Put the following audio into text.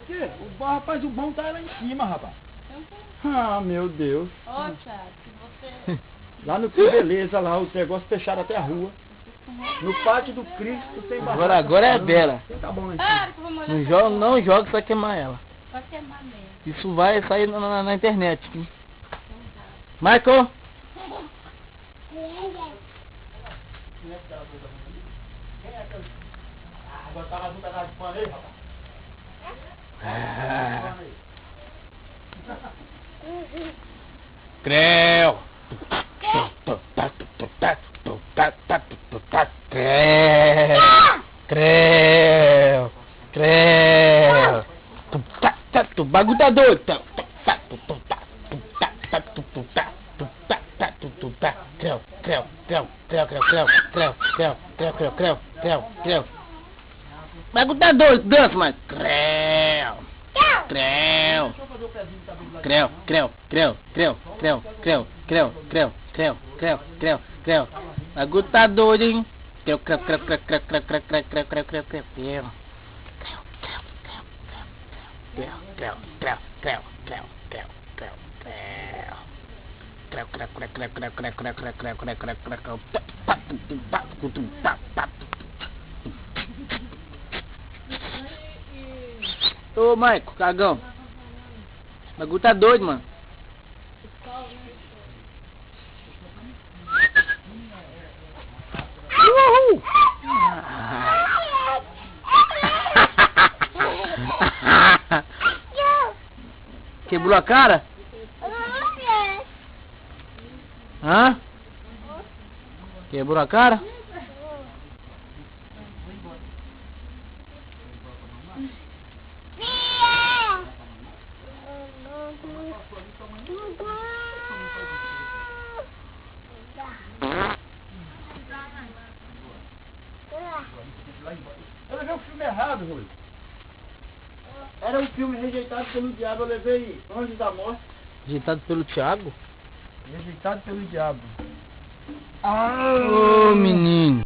quê? Rapaz, o bom tá lá em cima, rapaz. Ah, meu Deus. Ô, Thiago, se você... Lá no Que Beleza, lá, os negócios fecharam até a rua. No pátio do Cristo tem barraca. Agora é dela. Tá bom, hein? Ah, que eu vou molhar Não essa joga, bola. não joga, só queimar ela. Só queimar mesmo. Isso vai sair na internet. Michael! Agora tá na casa de pano aí, rapaz. Creu! Creu! Creu! O bagulho tá doido! Creu, creu, creu, creu, creu, creu, creu, creu, creu, creu, creu, creu, creu. O bagulho tá doido, dança, mas creu! Creu! Creu, creu, creu, creu, creu, creu, creu, creu, creu, creu, creu, creu. O bagulho tá doido, hein? Creu, creu, creu, creu, creu, creu, creu, creu, creu, creu, creu, creu, creu. Creu, creu, creu, creu, creu, creu, creu, creu. Creu, creu, creu, creu, creu, creu, creu, creu, creu, creu, creu, creu, creu. Ô, Maico, cagão. O bagulho tá doido, mano. Uhul! Quebrou a cara? Hã? Quebrou a cara? Eu levei um filme errado, Rui. Era um filme rejeitado pelo diabo. Eu levei Anjos da Morte. Rejeitado pelo Thiago? Rejeitado pelo diabo. Ô, menino.